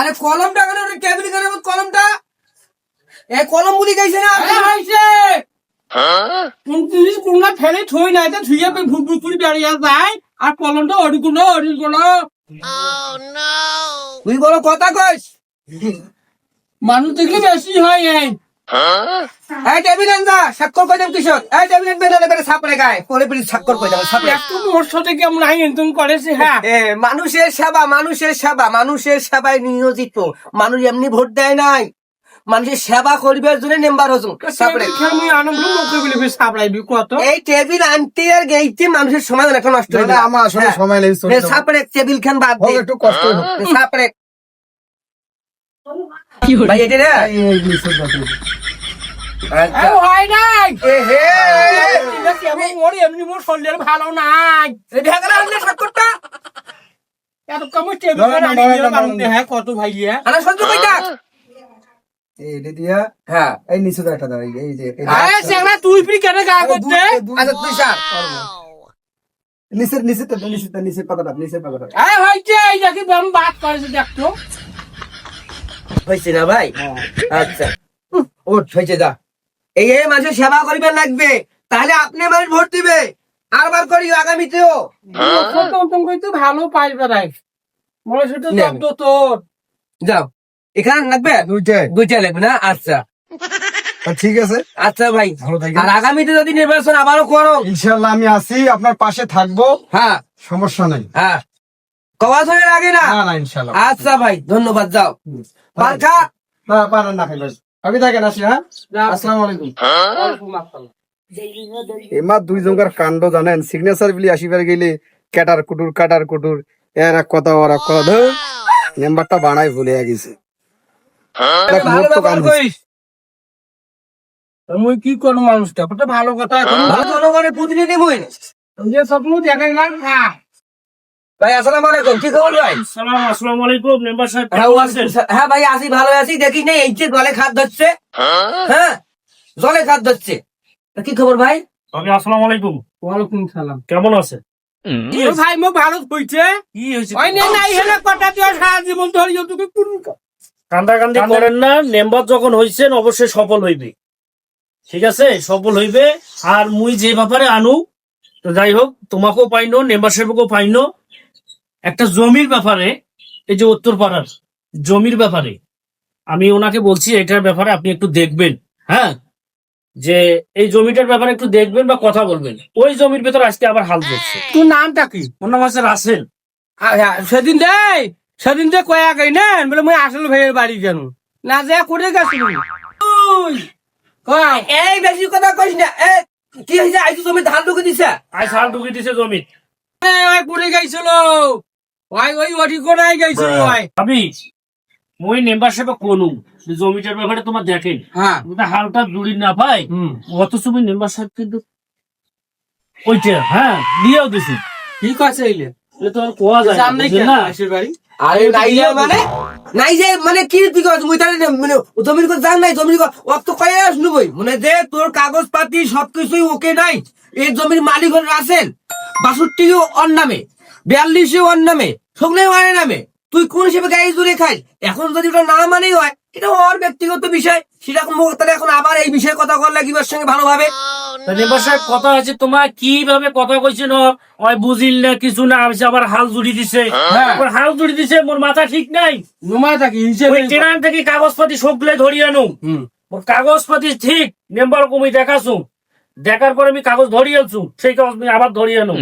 আরে কলমটা কেন টেবিল কেন কলমটা এই কলম বুঝি গেছে না হয়েছে 29 কোনা ফেলে থই নাই তো ধুইয়া পে ভুট ভুট করে বেরিয়ে যায় আর কলমটা অড়িগুলো তুই বড় কথা কইস মানুষ দেখলে বেশি হয় এই এই টেবিল আনজা স্বাক্ষর কই দাম কিশোর এই টেবিল আনবে না বেরে সাপড়ে গায় কোলে পিড়ি স্বাক্ষর কই দাম সাপড়ে একটু মোর সাথে কেমন আই এনতুম করেছে হ্যাঁ মানুষের সেবা মানুষের সেবায় নিয়োজিত মানুষ এমনি ভোট দেয় নাই মানুষের সেবা করবার জন্য মেম্বার হজুম সাপড়ে আমি আনন্দ মুখে বলে সাপড়াইবি কত এই টেবিল আনতে আর গেইতে মানুষের সময় একটা নষ্ট হয়ে যায় আমার আসলে সময় লেগে চলে সাপড়ে টেবিল খান বাদ দে একটু কষ্ট হোক সাপড়ে ভাই এটা রে আচ্ছা হয় নাই এ হে কেমন মোর এমনি মোর শরীর ভালো নাই এই ঢাকার আনলে স্বাক্ষরটা এত কম টেবিল হ্যাঁ কত ভাইয়া আনা সহ্য কইতা এই দিয়া হ্যাঁ এই নিচে একটা দাও এই যে আরে সেগলা তুই ফির কেন গা করতে আচ্ছা তুই স্যার নিচে পাতাটা আরে হইছে এই দেখি আমি বাত করেছি দেখতো হইছে না ভাই আচ্ছা ওঠ হইছে যা এই মানুষের সেবা করিবার লাগবে তাহলে আপনি মানুষ ভোট দিবে আরবার করিও আগামীতেও তুমি কইতো ভালো পাইবে রাই মনে সেটা শব্দ তোর যাও এখানে লাগবে দুইটা লাগবে না আচ্ছা ঠিক আছে আচ্ছা ভাই ভালো থাকেন। আর আগামীতে যদি নির্বাচন আবারও করো ইনশাআল্লাহ আমি আছি আপনার পাশে থাকবো হ্যাঁ সমস্যা নাই হ্যাঁ কবাস হয়ে লাগে না না ইনশাআল্লাহ আচ্ছা ভাই ধন্যবাদ যাও পালকা না পারেন না খাইবেন আমি থাকেন আসি হ্যাঁ আসসালামু আলাইকুম এমা দুই জনকার কাণ্ড জানেন সিগনেচার বিলি আসিবার গেলে কাটার কুটুর এর এক কথা ওর এক কথা ধর নাম্বারটা বানাই ভুলে গেছে দেখ, মোর তো কাম হইছে। মুই কি করব মানুষটা কত ভালো কথা এখন ভালো জনগণের প্রতিনিধি মুই যে স্বপ্ন দেখাই না ভাই আসসালামু আলাইকুম কি খবর ভাই আসসালামু আলাইকুম মেম্বার সাহেব হ্যাঁ ভাই আসি ভালো আছি দেখি নেই এই যে জলে খাদ ধরছে হ্যাঁ জলে খাদ ধরছে তা কি খবর ভাই আসসালামু আলাইকুম। ওয়ালাইকুম সালাম কেমন আছে? ভাই মো ভালো হইছে কি হয়েছে? ওই নাই হেলে কটা তুই সারা জীবন ধরে তোকে কোন কান্দাকান্দি করেন না, মেম্বার যখন হইছেন অবশ্যই সফল হইবে, ঠিক আছে? সফল হইবে। আর মুই যে ব্যাপারে আনু, তো যাই হোক, তোমাকেও পাইনো, মেম্বার সাহেবকেও পাইনো, একটা জমির ব্যাপারে, এই যে উত্তরপাড়ার জমির ব্যাপারে আমি ওনাকে বলছি, এটার ব্যাপারে আপনি একটু দেখবেন, হ্যাঁ, যে এই জমিটার ব্যাপারে একটু দেখবেন বা কথা বলবেন। ওই জমির ভেতর আজকে আবার হাল ধরছে। তোর নামটা কি? ওর নাম আছে রাসেল। সেদিন দে কয়া গই না বলে মুই আসল ভাইয়ের বাড়ি কেন না যে করে গেছিল এই বেশি কথা কইস না এ কি হইছে আইতো তুমি ধান ঢুকে দিছে আজ হাল ঢুকে দিছে জমি। ওই পড়ে গেছিল ওই ওই ওটি কোনায় গেছিল ওই ভাবি মুই মেম্বার সাহেব কোনু জমিটার ব্যাপারে তোমার দেখেন, হ্যাঁ হালটা জুড়ি না পাই, অথচ মুই মেম্বার সাহেব কিন্তু ওইটা হ্যাঁ দিয়েও দিছি। ঠিক আছে এইলে এটা তো আর কোয়া যায় না, সামনে বুঝলেন না? আসল বাড়ি আরে নাই যে মানে কি তুই কস মুই তারে মানে জমির কো জান নাই জমির অত কয়ে আসনু বই মানে যে তোর কাগজ পাতি সবকিছুই ওকে নাই এই জমির মালিক হল রাসেল 62 ওর নামে 42 ওর নামে সবগুলো ওর নামে তুই কোন হিসেবে গাড়ি জুড়ে খাই এখন যদি ওটা না মানেই হয় এটা ওর ব্যক্তিগত বিষয় সেটা কোন তাহলে এখন আবার এই বিষয়ে কথা কর লাগিবার সঙ্গে ভালোভাবে তা মেম্বার সাহেব কথা হয়েছে, তোমার কিভাবে কথা কইছিল ওই বুঝিল না কিছু না, আমি আবার হাল জুড়ি দিছে, আবার হাল জুড়ি দিছে, মোর মাথা ঠিক নাই। নুমা থাকি হিসেবে ওই ট্রেন থেকে কাগজপাতি সবগুলো ধরিয়ে আনো, মোর কাগজপাতি ঠিক মেম্বার কমি দেখাছু, দেখার পরে আমি কাগজ ধরিয়ে আনছু, সেই কাগজ আমি আবার ধরিয়ে আনো।